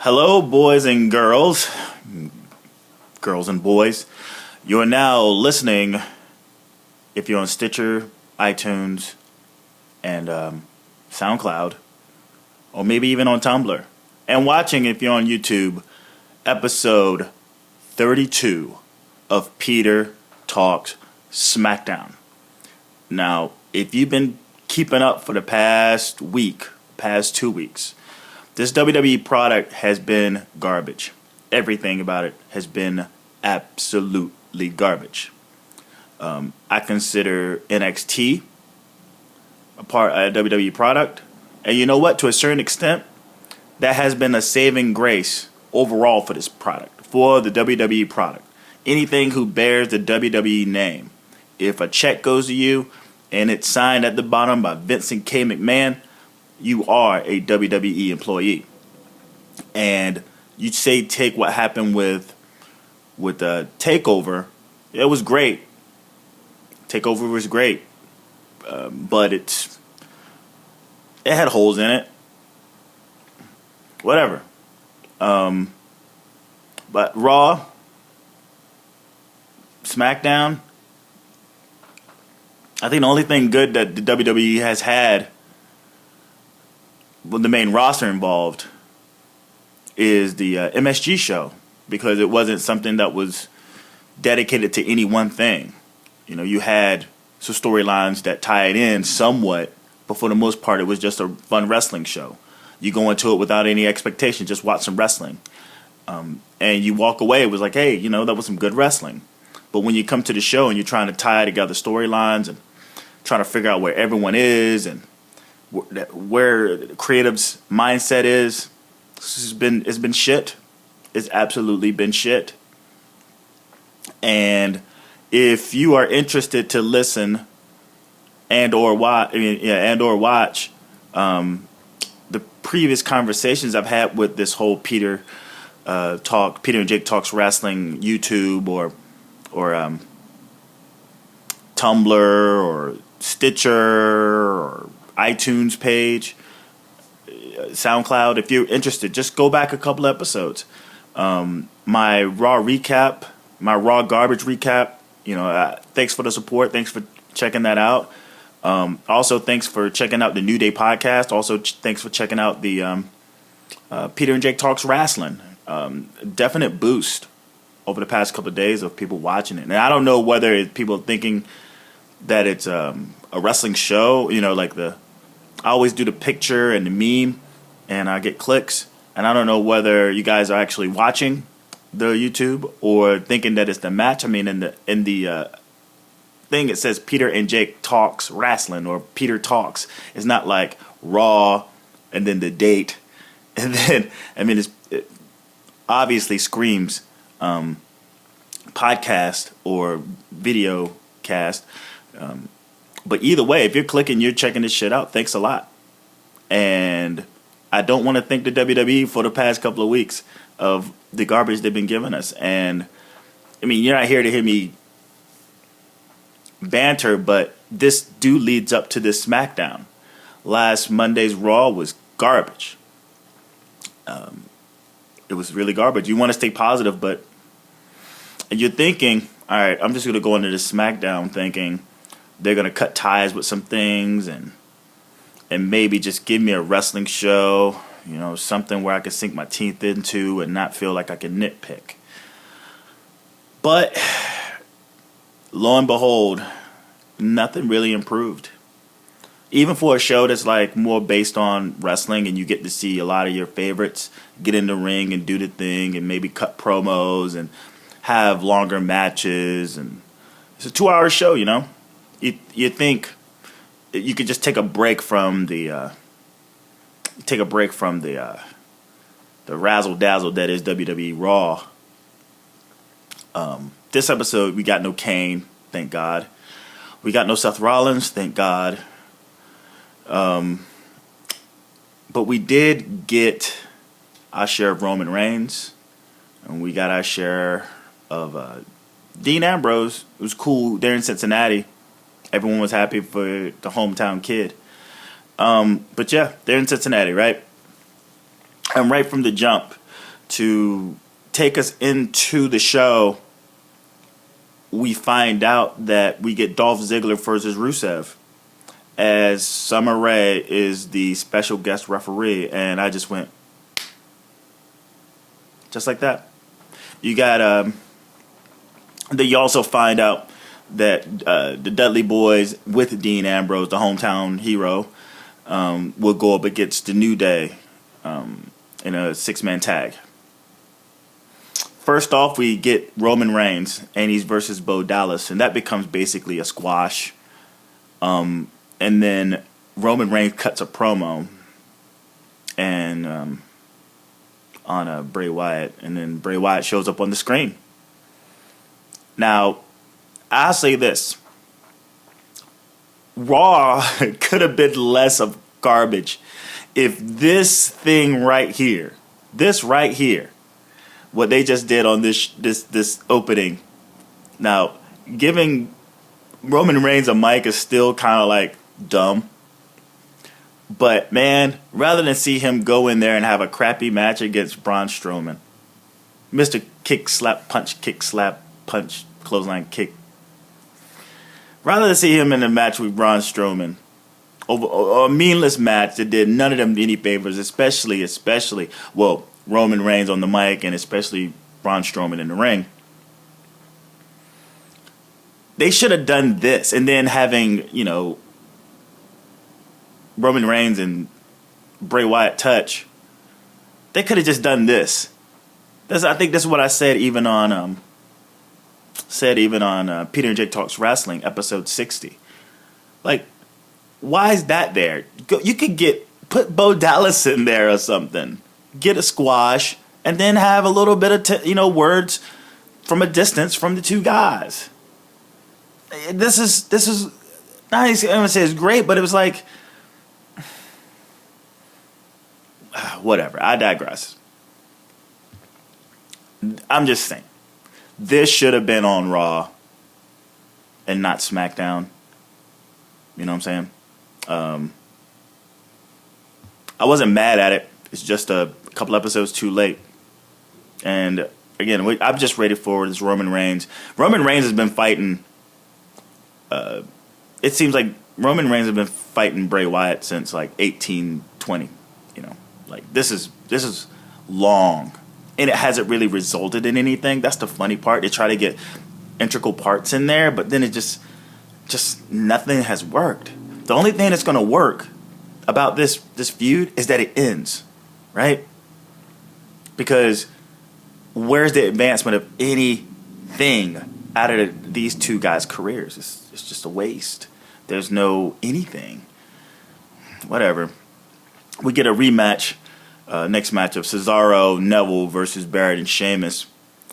Hello, boys and girls and boys. You are now listening, if you're on Stitcher, iTunes, and SoundCloud, or maybe even on Tumblr, and watching if you're on YouTube, episode 32 of Peter Talks Smackdown. Now, if you've been keeping up for the past 2 weeks, this WWE product has been garbage. Everything about it has been absolutely garbage. I consider NXT a WWE product. And you know what? To a certain extent, that has been a saving grace overall for this product, for the WWE product. Anything who bears the WWE name. If a check goes to you and it's signed at the bottom by Vincent K. McMahon, you are a WWE employee. And you say take what happened with the Takeover. It was great. Takeover was great. But it had holes in it. Whatever. But Raw, Smackdown, I think the only thing good that the WWE has had with the main roster involved is the MSG show, because it wasn't something that was dedicated to any one thing. You know, you had some storylines that tied in somewhat, but for the most part, it was just a fun wrestling show. You go into it without any expectation, just watch some wrestling. And you walk away, it was like, hey, that was some good wrestling. But when you come to the show and you're trying to tie together storylines and trying to figure out where everyone is and where the creative's mindset is, it's been shit. It's absolutely been shit. And if you are interested to listen and or watch the previous conversations I've had with this whole Peter and Jake Talks Wrestling YouTube or Tumblr or Stitcher or iTunes page, SoundCloud, if you're interested, just go back a couple episodes. My Raw recap, my Raw garbage recap, thanks for the support. Thanks for checking that out. Also, thanks for checking out the New Day podcast. Also, thanks for checking out the Peter and Jake Talks Wrestling. Definite boost over the past couple of days of people watching it. And I don't know whether it's people thinking that it's a wrestling show, I always do the picture and the meme and I get clicks. And I don't know whether you guys are actually watching the YouTube or thinking that it's the match. I mean, in the thing it says Peter and Jake Talks Wrestling or Peter Talks. It's not like Raw and then the date. And then, it obviously screams podcast or video cast. But either way, if you're clicking, you're checking this shit out. Thanks a lot. And I don't want to thank the WWE for the past couple of weeks of the garbage they've been giving us. And, you're not here to hear me banter, but this leads up to this Smackdown. Last Monday's Raw was garbage. It was really garbage. You want to stay positive, but you're thinking, all right, I'm just going to go into this Smackdown thinking they're going to cut ties with some things and maybe just give me a wrestling show, something where I can sink my teeth into and not feel like I can nitpick. But lo and behold, nothing really improved. Even for a show that's like more based on wrestling and you get to see a lot of your favorites get in the ring and do the thing and maybe cut promos and have longer matches, and it's a 2-hour show, You think you could just take a break from the razzle dazzle that is WWE Raw. This episode we got no Kane, thank God. We got no Seth Rollins, thank God. But we did get our share of Roman Reigns, and we got our share of Dean Ambrose. It was cool there in Cincinnati. Everyone was happy for the hometown kid. But yeah, they're in Cincinnati, right? And right from the jump, to take us into the show, we find out that we get Dolph Ziggler versus Rusev, as Summer Rae is the special guest referee. And I just went, just like that. You got, then you also find out that the Dudley Boys with Dean Ambrose, the hometown hero, will go up against the New Day in a 6-man tag. First off, we get Roman Reigns, and he's versus Bo Dallas, and that becomes basically a squash. And then Roman Reigns cuts a promo and on Bray Wyatt, and then Bray Wyatt shows up on the screen. Now, I'll say this. Raw could have been less of garbage if this thing right here, what they just did on this opening. Now, giving Roman Reigns a mic is still kind of like dumb. But, man, rather than see him go in there and have a crappy match against Braun Strowman, Mr. Kick, slap, punch, clothesline kick. Rather than see him in a match with Braun Strowman, over a meaningless match that did none of them any favors, especially, well, Roman Reigns on the mic and especially Braun Strowman in the ring. They should have done this, and then having, Roman Reigns and Bray Wyatt touch. They could have just done this. I think this is what I said even on Peter and Jake Talks Wrestling episode 60. Like, why is that there? You could put Bo Dallas in there or something. Get a squash and then have a little bit of words from a distance from the two guys. This is nice. I'm gonna say it's great, but it was like, whatever. I digress. I'm just saying, this should have been on Raw and not SmackDown. You know what I'm saying? I wasn't mad at it. It's just a couple episodes too late. And again, I'm just ready for this Roman Reigns. Roman Reigns has been fighting. It seems like Roman Reigns has been fighting Bray Wyatt since like 1820. Like this is long, and it hasn't really resulted in anything. That's the funny part. They try to get integral parts in there, but then it just nothing has worked. The only thing that's going to work about this feud is that it ends, right? Because where's the advancement of anything out of these two guys' careers? It's just a waste. There's no anything. Whatever. We get a rematch, next match of Cesaro, Neville versus Barrett and Sheamus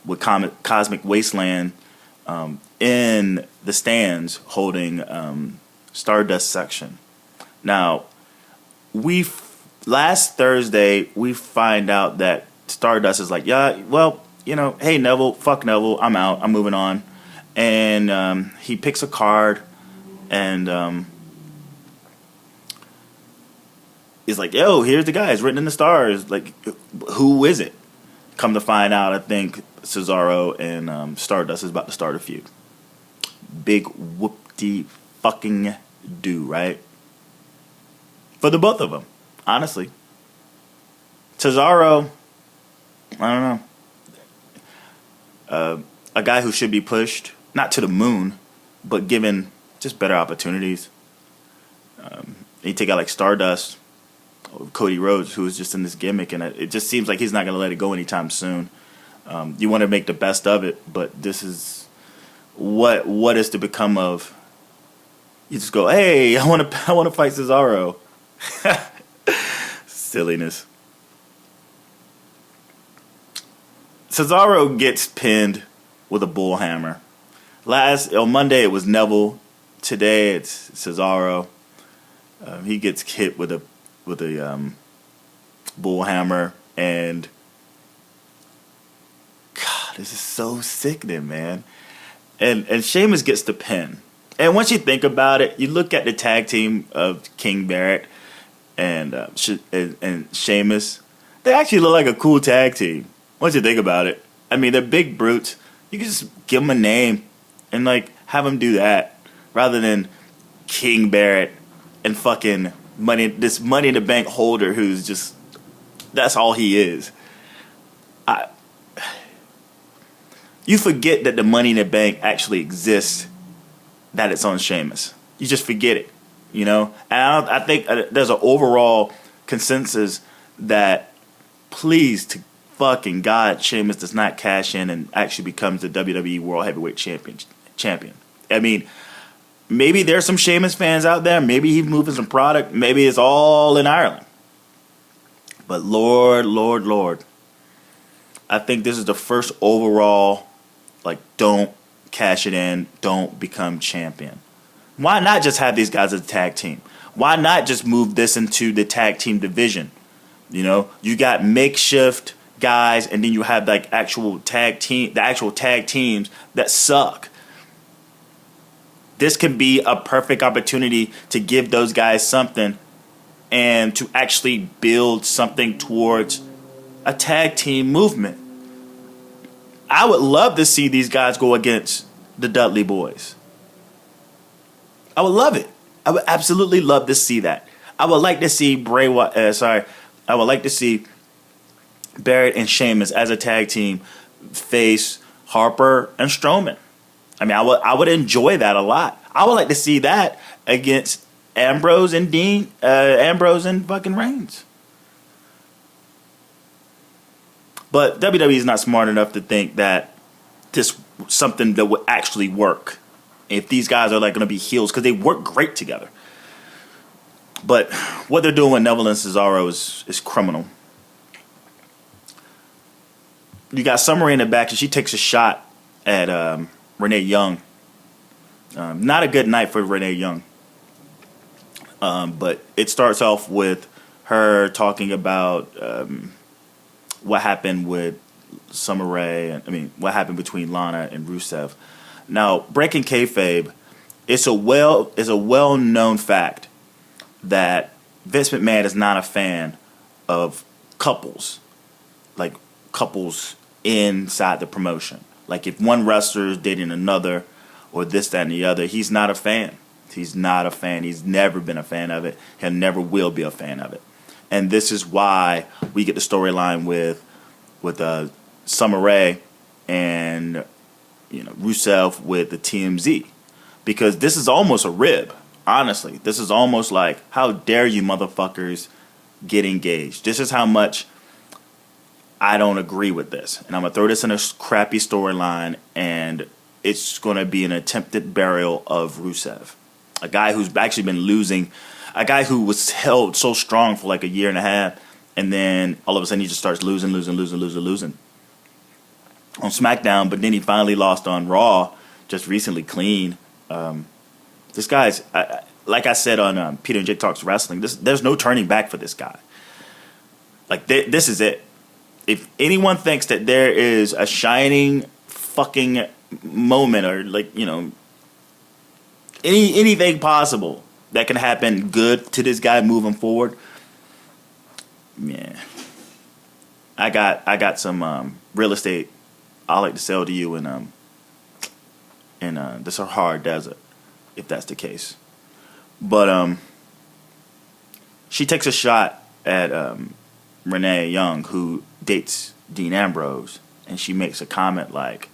with Cosmic Wasteland in the stands holding Stardust section. Now, last Thursday, we find out that Stardust is like, yeah, well, hey, Neville, fuck Neville, I'm out, I'm moving on. And he picks a card and he's like, yo, here's the guy, it's written in the stars. Like, who is it? Come to find out, I think Cesaro and Stardust is about to start a feud. Big whoop-de fucking do, right? For the both of them, honestly. Cesaro, I don't know. A guy who should be pushed, not to the moon, but given just better opportunities. You take out like Stardust, Cody Rhodes, who is just in this gimmick, and it just seems like he's not going to let it go anytime soon. You want to make the best of it, but this is what is to become of. You just go, hey, I want to fight Cesaro. Silliness. Cesaro gets pinned with a bull hammer. On Monday it was Neville. Today it's Cesaro. He gets hit with a bull hammer, and God, this is so sickening, man. And Sheamus gets the pin. And once you think about it, you look at the tag team of King Barrett and Sheamus. They actually look like a cool tag team. Once you think about it. I mean, they're big brutes. You can just give them a name and, like, have them do that rather than King Barrett and fucking this Money in the Bank holder who's just, that's all he is. You forget that the Money in the Bank actually exists, that it's on Sheamus. You just forget it, you know? And I think there's an overall consensus that, please, to fucking God, Sheamus does not cash in and actually becomes the WWE World Heavyweight Champion. I mean, maybe there's some Sheamus fans out there. Maybe he's moving some product. Maybe it's all in Ireland. But Lord, I think this is the first overall, like, don't cash it in, don't become champion. Why not just have these guys as a tag team? Why not just move this into the tag team division? You know, you got makeshift guys, and then you have like the actual tag teams that suck. This can be a perfect opportunity to give those guys something and to actually build something towards a tag team movement. I would love to see these guys go against the Dudley Boys. I would love it. I would absolutely love to see that. I would like to see I would like to see Barrett and Sheamus as a tag team face Harper and Strowman. I mean, I would enjoy that a lot. I would like to see that against Ambrose and fucking Reigns. But WWE is not smart enough to think that this is something that would actually work if these guys are like going to be heels, because they work great together. But what they're doing with Neville and Cesaro is criminal. You got Summer in the back, and she takes a shot at Renee Young. Not a good night for Renee Young. But it starts off with her talking about what happened with Summer Rae. What happened between Lana and Rusev. Now, breaking kayfabe, it's a well-known fact that Vince McMahon is not a fan of couples inside the promotion. Like if one wrestler is dating another or this, that, and the other, he's not a fan. He's not a fan. He's never been a fan of it. He never will be a fan of it. And this is why we get the storyline with Summer Rae and Rusev with the TMZ. Because this is almost a rib. Honestly, this is almost like, how dare you motherfuckers get engaged? This is how much I don't agree with this. And I'm going to throw this in a crappy storyline, and it's going to be an attempted burial of Rusev. A guy who's actually been losing, a guy who was held so strong for like a year and a half, and then all of a sudden he just starts losing on SmackDown, but then he finally lost on Raw just recently clean. This guy's, like I said on Peter and Jake Talks Wrestling, there's no turning back for this guy. Like, this is it. If anyone thinks that there is a shining fucking moment or, like, anything possible that can happen good to this guy moving forward, yeah. I got some real estate I'd like to sell to you in the Sahara Desert, if that's the case. But she takes a shot at Renee Young, who dates Dean Ambrose, and she makes a comment like,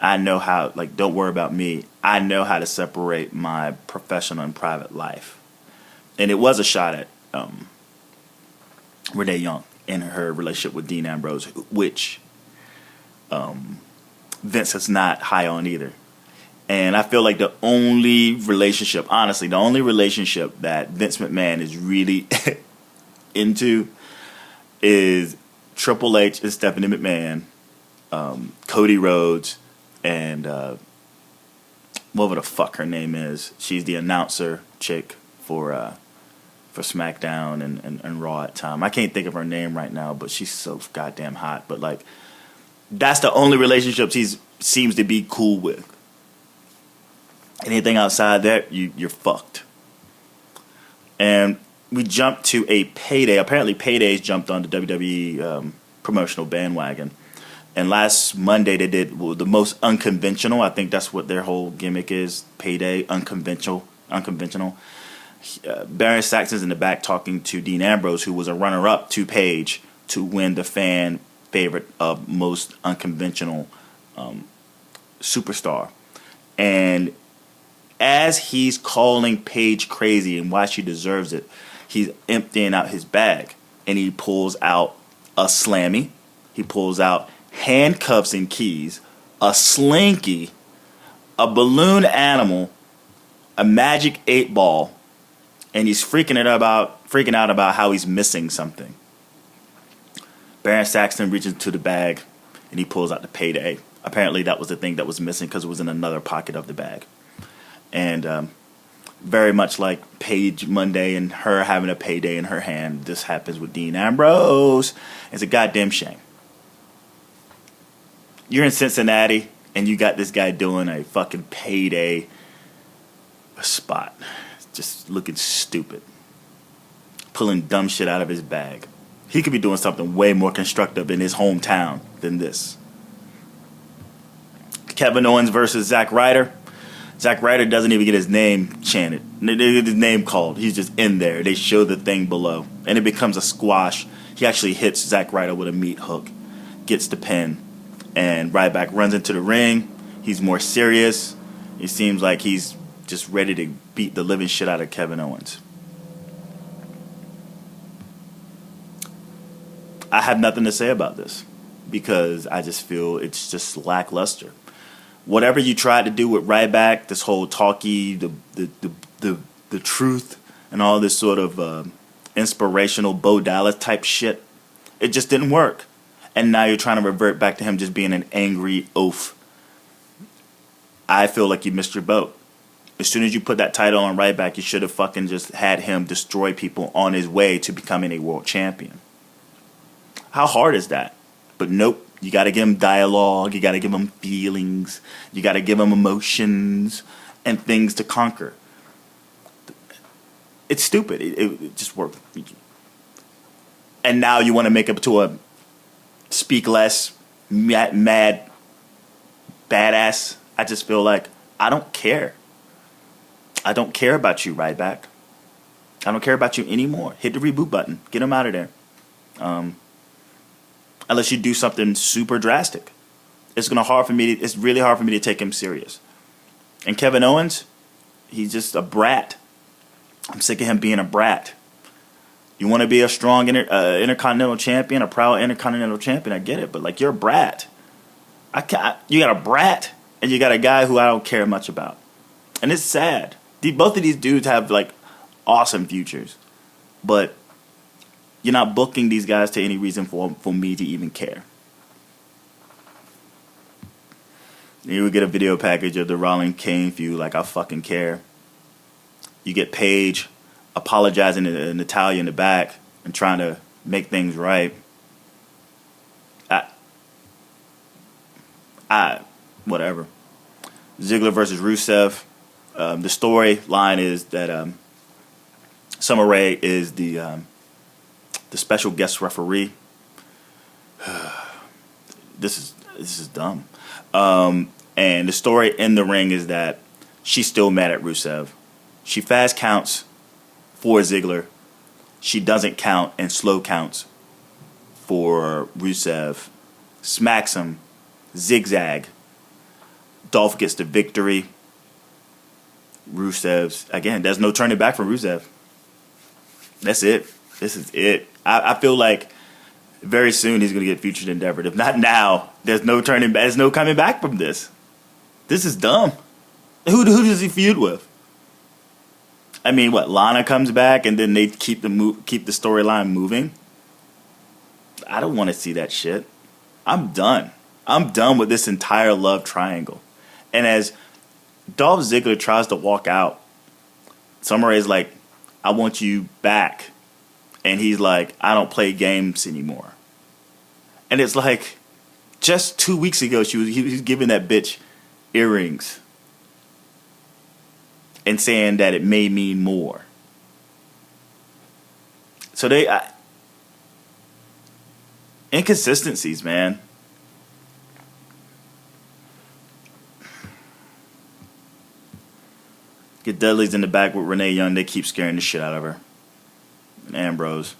I know how, like, don't worry about me. I know how to separate my professional and private life. And it was a shot at Renee Young in her relationship with Dean Ambrose, which Vince is not high on either. And I feel like the only relationship that Vince McMahon is really into is Triple H and Stephanie McMahon, Cody Rhodes, and whatever the fuck her name is. She's the announcer chick for SmackDown and Raw at time. I can't think of her name right now, but she's so goddamn hot. But like, that's the only relationships he seems to be cool with. Anything outside that, you're fucked. And we jumped to a Payday. Apparently, Payday's jumped on the WWE promotional bandwagon. And last Monday, they did the most unconventional. I think that's what their whole gimmick is. Payday, unconventional. Baron Saxton's in the back talking to Dean Ambrose, who was a runner-up to Page to win the fan favorite of most unconventional superstar. And as he's calling Paige crazy and why she deserves it, he's emptying out his bag. And he pulls out a slammy. He pulls out handcuffs and keys, a slinky, a balloon animal, a magic 8-ball, and he's freaking out about how he's missing something. Baron Saxton reaches into the bag and he pulls out the Payday. Apparently that was the thing that was missing because it was in another pocket of the bag. And very much like Paige Monday and her having a Payday in her hand, this happens with Dean Ambrose. It's a goddamn shame. You're in Cincinnati and you got this guy doing a fucking Payday spot. Just looking stupid. Pulling dumb shit out of his bag. He could be doing something way more constructive in his hometown than this. Kevin Owens versus Zack Ryder. Zack Ryder doesn't even get his name chanted. His name called. He's just in there. They show the thing below. And it becomes a squash. He actually hits Zack Ryder with a meat hook. Gets the pin. And Ryback runs into the ring. He's more serious. It seems like he's just ready to beat the living shit out of Kevin Owens. I have nothing to say about this because I just feel it's just lackluster. Whatever you tried to do with Ryback, this whole talkie, the truth, and all this sort of inspirational Bo Dallas type shit, it just didn't work. And now you're trying to revert back to him just being an angry oaf. I feel like you missed your boat. As soon as you put that title on Ryback, you should have fucking just had him destroy people on his way to becoming a world champion. How hard is that? But nope. You got to give him dialogue. You got to give him feelings. You got to give him emotions and things to conquer. It's stupid. It just worked. And now you want to make up to a speak less, mad, badass. I just feel like I don't care. I don't care about you, Ryback. I don't care about you anymore. Hit the reboot button. Get him out of there. Unless you do something super drastic. It's really hard for me to take him serious. And Kevin Owens, he's just a brat. I'm sick of him being a brat. You want to be a strong intercontinental champion, a proud intercontinental champion, I get it. But like, you're a brat. You got a brat, and you got a guy who I don't care much about. And it's sad. Both of these dudes have like awesome futures. But you're not booking these guys to any reason for me to even care. You would get a video package of the Rollins-Kane feud, like I fucking care. You get Paige apologizing to Natalya in the back and trying to make things right. Whatever. Ziggler versus Rusev. The storyline is that Summer Rae is the special guest referee. This is dumb. And the story in the ring is that she's still mad at Rusev. She fast counts for Ziggler. She doesn't count and slow counts for Rusev. Smacks him. Zigzag. Dolph gets the victory. Rusev's, again, there's no turning back from Rusev. That's it. This is it. I feel like very soon he's going to get featured in Endeavor. If not now, there's no turning back. There's no coming back from this. This is dumb. Who does he feud with? I mean, what? Lana comes back and then they keep the storyline moving. I don't want to see that shit. I'm done. I'm done with this entire love triangle. And as Dolph Ziggler tries to walk out, Summer Rae's like, I want you back. And he's like, I don't play games anymore. And it's like, just 2 weeks ago, he was giving that bitch earrings and saying that it may mean more. So they inconsistencies, man. Get Dudley's in the back with Renee Young. They keep scaring the shit out of her. And Ambrose.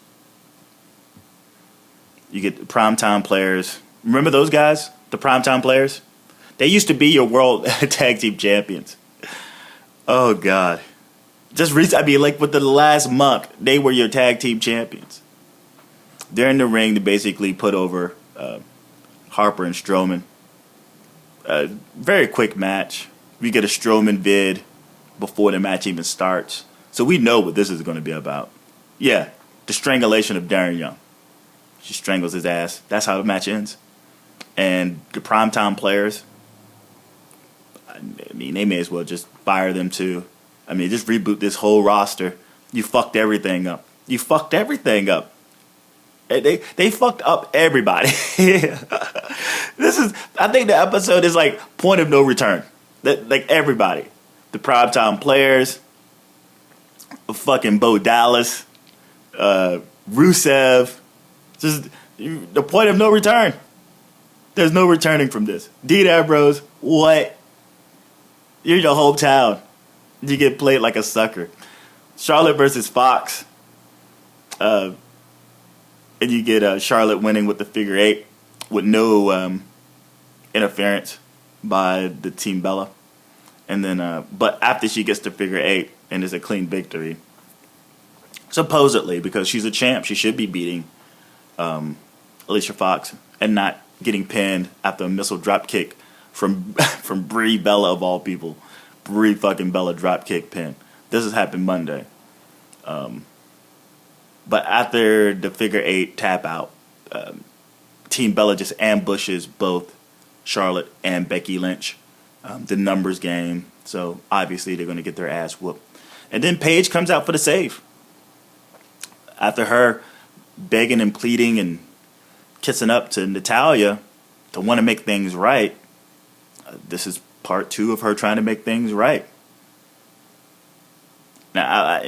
You get the primetime players. Remember those guys? The primetime players? They used to be your world tag team champions. Oh, God. Just recently, like with the last month, they were your tag team champions. They're in the ring to basically put over Harper and Strowman. Very quick match. We get a Strowman vid before the match even starts. So we know what this is going to be about. Yeah, the strangulation of Darren Young. She strangles his ass. That's how the match ends. And the primetime players, I mean, they may as well just fire them too. I mean, just reboot this whole roster. You fucked everything up. You fucked everything up. They fucked up everybody. I think the episode is like point of no return. Like everybody. The primetime players, fucking Bo Dallas, Rusev, just the point of no return. There's no returning from this. Dean Ambrose, what? You're your hometown. You get played like a sucker. Charlotte versus Fox, and you get Charlotte winning with the figure 8 with no interference by the Team Bella. And then, but after she gets to figure 8 and it's a clean victory, supposedly because she's a champ, she should be beating Alicia Fox and not getting pinned after a missile drop kick from Brie Bella of all people. Brie fucking Bella drop kick pin. This has happened Monday. But after the figure 8 tap out, Team Bella just ambushes both Charlotte and Becky Lynch. The numbers game, so obviously they're going to get their ass whooped. And then Paige comes out for the save. After her begging and pleading and kissing up to Natalya to want to make things right, this is part 2 of her trying to make things right. Now,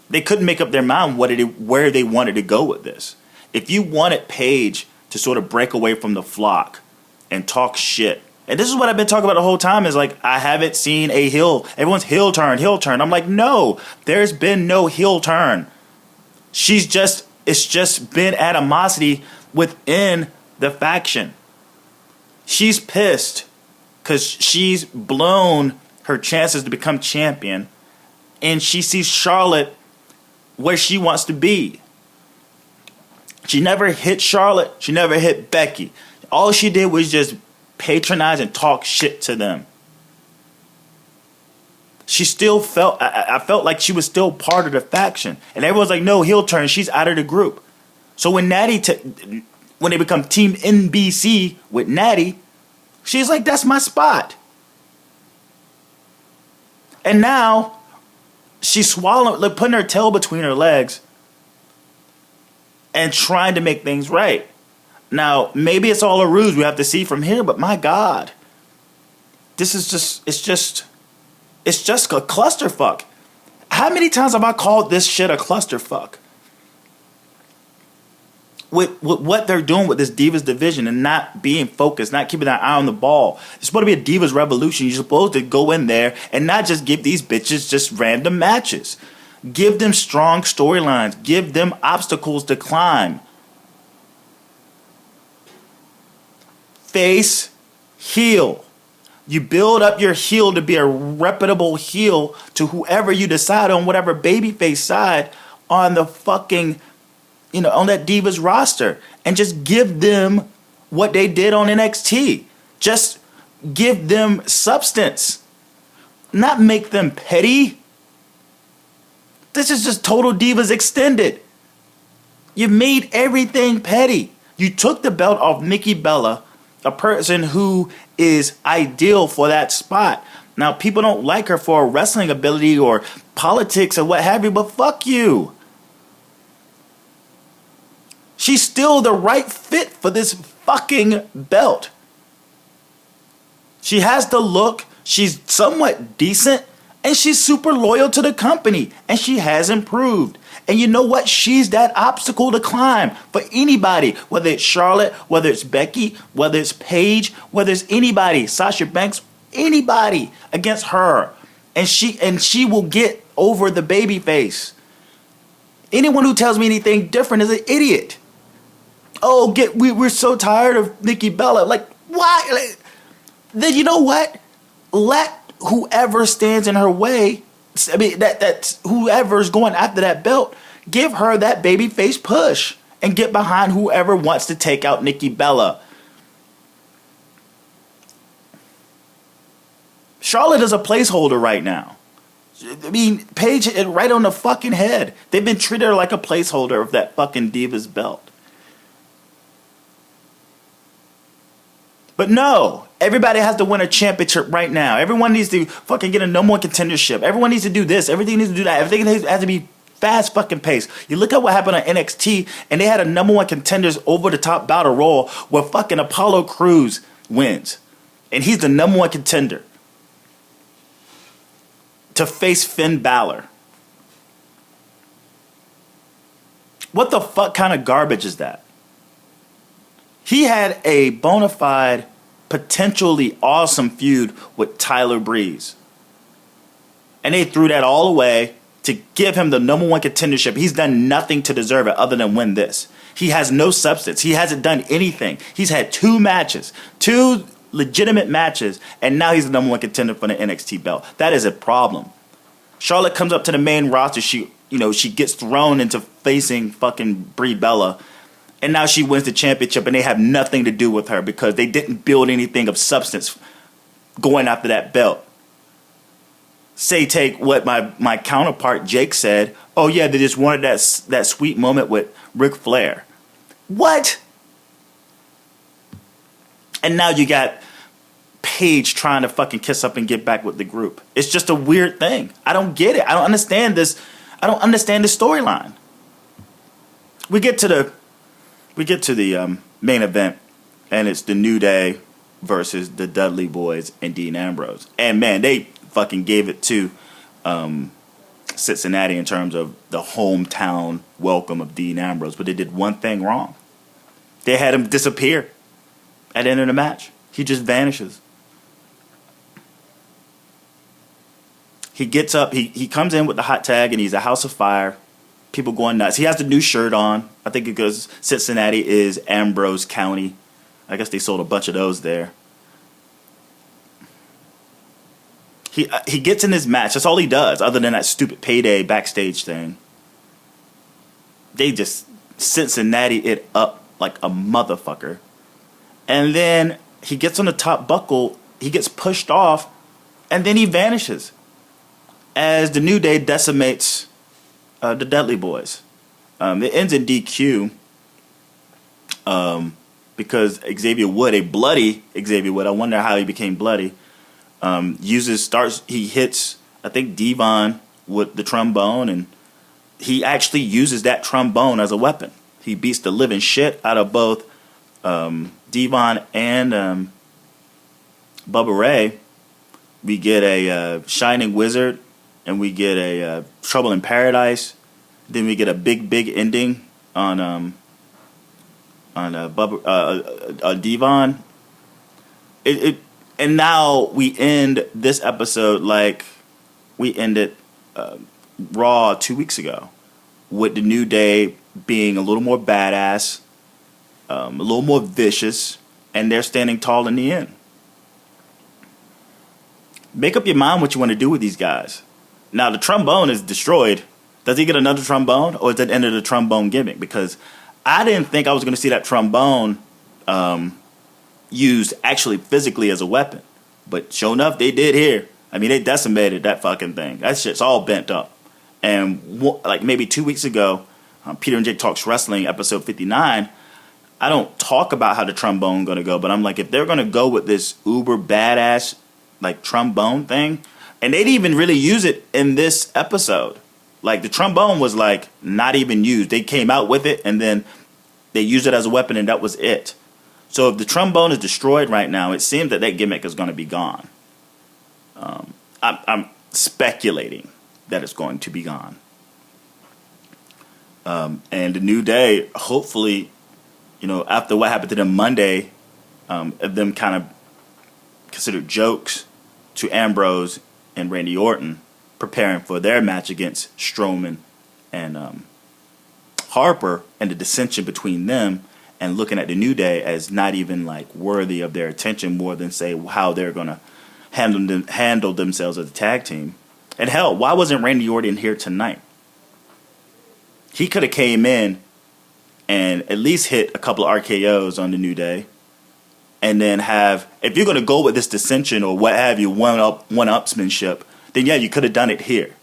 they couldn't make up their mind where they wanted to go with this. If you wanted Paige to sort of break away from the flock and talk shit. And this is what I've been talking about the whole time is like, I haven't seen a heel. Everyone's heel turn. I'm like, no, there's been no heel turn. It's just been animosity within the faction. She's pissed because she's blown her chances to become champion. And she sees Charlotte where she wants to be. She never hit Charlotte. She never hit Becky. All she did was just patronize and talk shit to them. She still felt, I felt like she was still part of the faction. And everyone's like, no, heel turn, she's out of the group. So when when they become Team NBC with Natty, she's like, that's my spot. And now she's swallowing, like putting her tail between her legs and trying to make things right. Now, maybe it's all a ruse. We have to see from here, but my God, this is it's just a clusterfuck. How many times have I called this shit a clusterfuck? With what they're doing with this Divas division and not being focused, not keeping an eye on the ball. It's supposed to be a Divas revolution. You're supposed to go in there and not just give these bitches just random matches. Give them strong storylines. Give them obstacles to climb. Face, heel. You build up your heel to be a reputable heel to whoever you decide on, whatever babyface side on the fucking, on that Divas roster. And just give them what they did on NXT. Just give them substance. Not make them petty. This is just Total Divas Extended. You made everything petty. You took the belt off Nikki Bella, a person who is ideal for that spot. Now, people don't like her for wrestling ability or politics or what have you, but fuck you. She's still the right fit for this fucking belt. She has the look. She's somewhat decent. And she's super loyal to the company. And she has improved. And you know what? She's that obstacle to climb for anybody. Whether it's Charlotte, whether it's Becky, whether it's Paige, whether it's anybody. Sasha Banks, anybody against her. And she will get over the baby face. Anyone who tells me anything different is an idiot. Oh, we're so tired of Nikki Bella. Like, why? Like, then you know what? Let whoever stands in her way, I mean, that's whoever's going after that belt, give her that baby face push and get behind whoever wants to take out Nikki Bella. Charlotte is a placeholder right now. I mean, Paige hit it right on the fucking head. They've been treating her like a placeholder of that fucking Divas belt. But no, everybody has to win a championship right now. Everyone needs to fucking get a number one contendership. Everyone needs to do this. Everything needs to do that. Everything has to be fast fucking pace. You look at what happened on NXT, and they had a number one contenders over the top battle royal where fucking Apollo Crews wins. And he's the number one contender to face Finn Balor. What the fuck kind of garbage is that? He had a bona fide, potentially awesome feud with Tyler Breeze. And they threw that all away to give him the number one contendership. He's done nothing to deserve it other than win this. He has no substance. He hasn't done anything. He's had 2 matches, 2 legitimate matches, and now he's the number one contender for the NXT belt. That is a problem. Charlotte comes up to the main roster. She gets thrown into facing fucking Brie Bella. And now she wins the championship, and they have nothing to do with her because they didn't build anything of substance going after that belt. Say, take what my counterpart Jake said. Oh, yeah, they just wanted that sweet moment with Ric Flair. What? And now you got Paige trying to fucking kiss up and get back with the group. It's just a weird thing. I don't get it. I don't understand this. I don't understand the storyline. We get to the main event, and it's the New Day versus the Dudley Boys and Dean Ambrose. And man, they fucking gave it to Cincinnati in terms of the hometown welcome of Dean Ambrose. But they did one thing wrong. They had him disappear at the end of the match. He just vanishes. He gets up. He comes in with the hot tag, and he's a house of fire. People going nuts. He has the new shirt on. I think because Cincinnati is Ambrose County. I guess they sold a bunch of those there. He gets in his match. That's all he does, other than that stupid payday backstage thing. They just Cincinnati it up like a motherfucker. And then he gets on the top buckle. He gets pushed off, and then he vanishes as the New Day decimates the Dudley Boys. It ends in DQ because Xavier Wood, a bloody Xavier Wood, I wonder how he became bloody, he hits, I think, Devon with the trombone, and he actually uses that trombone as a weapon. He beats the living shit out of both Devon and Bubba Ray. We get a Shining Wizard, and we get a Trouble in Paradise. Then we get a big ending on Devon. And now we end this episode like we ended Raw 2 weeks ago, with the New Day being a little more badass, a little more vicious, and they're standing tall in the end. Make up your mind what you want to do with these guys. Now, the trombone is destroyed. Does he get another trombone, or is that the end of the trombone gimmick? Because I didn't think I was going to see that trombone used actually physically as a weapon. But sure enough, they did here. I mean, they decimated that fucking thing. That shit's all bent up. And like maybe 2 weeks ago, Peter and Jake Talks Wrestling, episode 59, I don't talk about how the trombone going to go, but I'm like, if they're going to go with this uber badass like trombone thing, and they didn't even really use it in this episode. Like, the trombone was like not even used. They came out with it, and then they used it as a weapon, and that was it. So if the trombone is destroyed right now, it seems that gimmick is going to be gone. speculating that it's going to be gone. And the New Day, hopefully, after what happened to them Monday, of them kind of considered jokes to Ambrose and Randy Orton, preparing for their match against Strowman and Harper, and the dissension between them, and looking at the New Day as not even like worthy of their attention, more than say how they're gonna handle themselves as a tag team. And hell, why wasn't Randy Orton here tonight? He could have came in and at least hit a couple of RKOs on the New Day, and then have, if you're gonna go with this dissension or what have you, one-upsmanship, then yeah, you could have done it here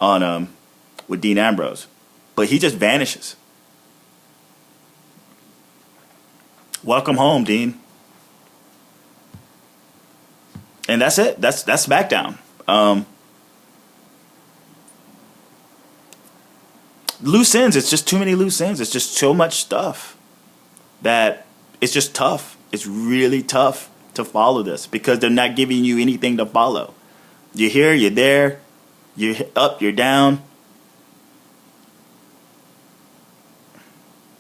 on with Dean Ambrose. But he just vanishes. Welcome home, Dean. And that's it. That's SmackDown. Loose ends. It's just too many loose ends. It's just so much stuff that it's just tough. It's really tough to follow this because they're not giving you anything to follow. You're here, you're there, you're up, you're down.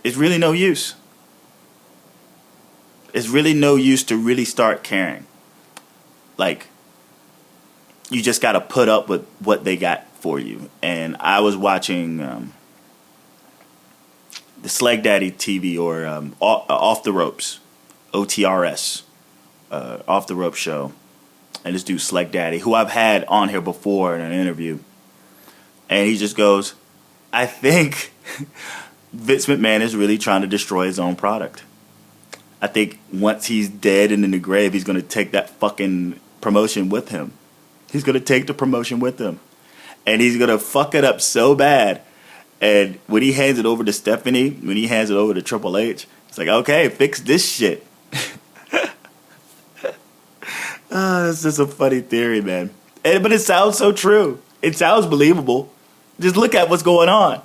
It's really no use. It's really no use to really start caring. Like, you just got to put up with what they got for you. And I was watching the Slag Daddy TV or Off the Ropes, OTRS, Off the Ropes show. And this dude, Slag Daddy, who I've had on here before in an interview. And he just goes, I think Vince McMahon is really trying to destroy his own product. I think once he's dead and in the grave, he's going to take that fucking promotion with him. He's going to take the promotion with him. And he's going to fuck it up so bad. And when he hands it over to Stephanie, when he hands it over to Triple H, it's like, okay, fix this shit. It's just a funny theory, man. But it sounds so true. It sounds believable. Just look at what's going on.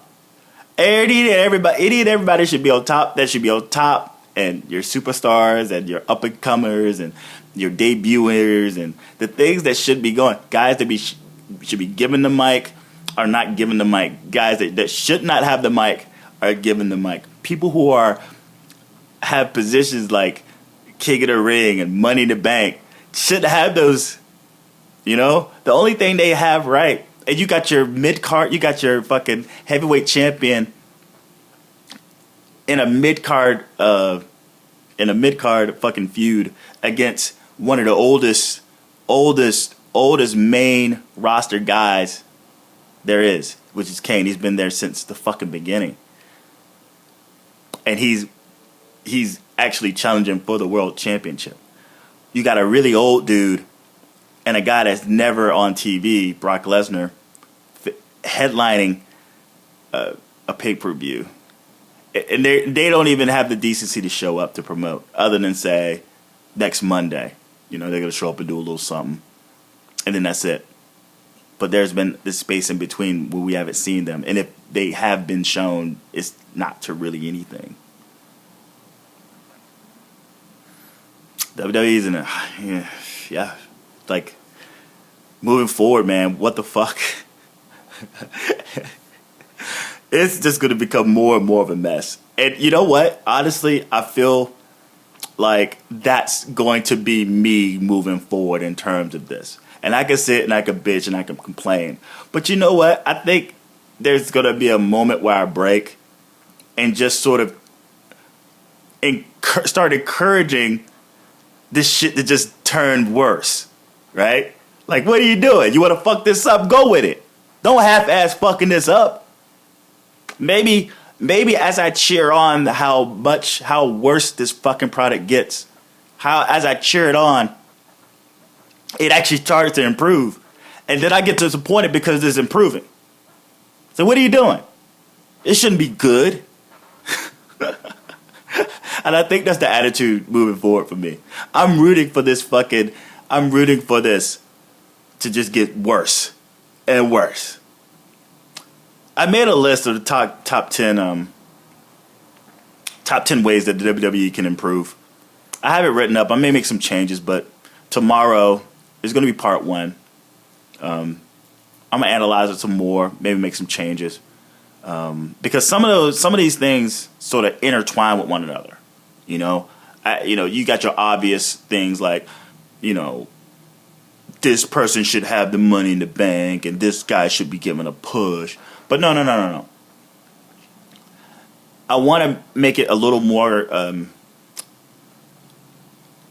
Any and everybody should be on top. That should be on top. And your superstars and your up-and-comers and your debuters and the things that should be going. Guys that should be given the mic are not given the mic. Guys that should not have the mic are given the mic. People who have positions like King of the Ring and Money in the Bank should have those, The only thing they have right, and you got your mid-card, you got your fucking heavyweight champion in a mid-card fucking feud against one of the oldest main roster guys there is, which is Kane. He's been there since the fucking beginning. And he's actually challenging for the world championship. You got a really old dude and a guy that's never on TV, Brock Lesnar, headlining a pay-per-view. And they don't even have the decency to show up to promote, other than say next Monday. They're going to show up and do a little something. And then that's it. But there's been this space in between where we haven't seen them. And if they have been shown, it's not to really anything. WWE's in yeah. Like, moving forward, man, what the fuck? It's just going to become more and more of a mess. And you know what? Honestly, I feel like that's going to be me moving forward in terms of this. And I can sit and I can bitch and I can complain. But you know what? I think there's going to be a moment where I break and just sort of start encouraging this shit to just turn worse. Right? Like, what are you doing? You want to fuck this up? Go with it. Don't half-ass fucking this up. Maybe as I cheer on how worse this fucking product gets, as I cheer it on, it actually starts to improve. And then I get disappointed because it's improving. So what are you doing? It shouldn't be good. And I think that's the attitude moving forward for me. I'm rooting for this to just get worse and worse. I made a list of the top 10 ways that the WWE can improve. I have it written up. I may make some changes, but tomorrow is going to be part 1. I'm gonna analyze it some more, maybe make some changes, because some of these things sort of intertwine with one another. You know, you got your obvious things like, this person should have the money in the bank and this guy should be given a push. But no. I want to make it a little more.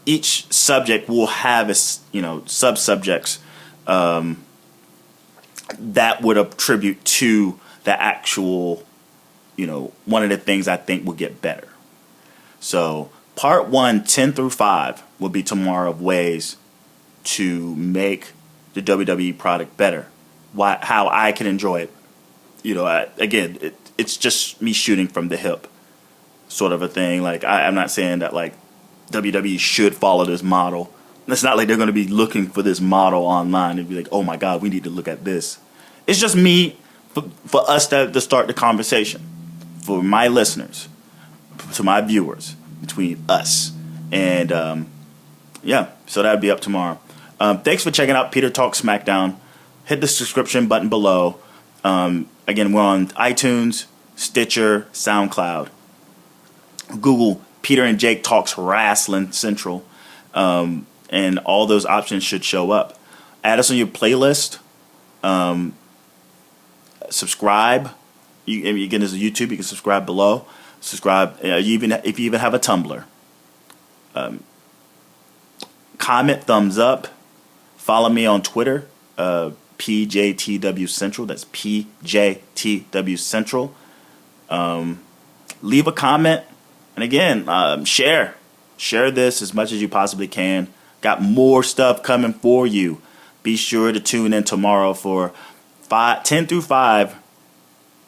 Each subject will have sub-subjects that would attribute to the actual, one of the things I think will get better. So part 1, 10 through 5 will be tomorrow of ways to make the WWE product better. How I can enjoy it. It's just me shooting from the hip sort of a thing. Like, I'm not saying that, like, WWE should follow this model. It's not like they're going to be looking for this model online and be like, oh my God, we need to look at this. It's just me, for us to start the conversation. For my listeners, to my viewers, between us. And, so that'll be up tomorrow. Thanks for checking out Peter Talks Smackdown. Hit the subscription button below. Again, we're on iTunes, Stitcher, SoundCloud. Google Peter and Jake Talks Wrestling Central. And all those options should show up. Add us on your playlist. Subscribe. Again, as a YouTube, you can subscribe below. Subscribe. If you even have a Tumblr. Comment, thumbs up. Follow me on Twitter. PJTW Central. That's PJTW Central. Leave a comment. And again, share this as much as you possibly can. Got more stuff coming for you. Be sure to tune in tomorrow for 10 through 5,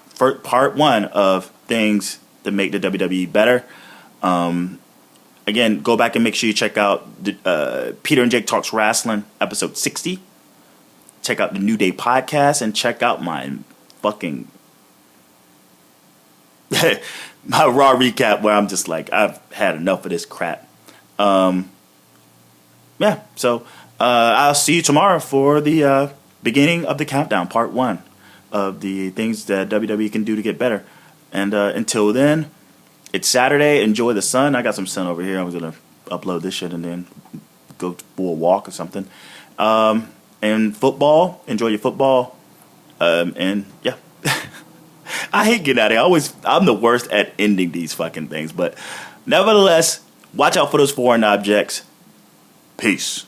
for part 1 of things that make the WWE better. Again, go back and make sure you check out Peter and Jake Talks Wrestling, episode 60. Check out the New Day podcast and check out my fucking my Raw recap where I'm just like, I've had enough of this crap. So I'll see you tomorrow for the beginning of the countdown, part 1 of the things that WWE can do to get better. And until then, it's Saturday. Enjoy the sun. I got some sun over here. I was going to upload this shit and then go for a walk or something. And football. Enjoy your football. And yeah. I hate getting out of here. I'm the worst at ending these fucking things. But nevertheless, watch out for those foreign objects. Peace.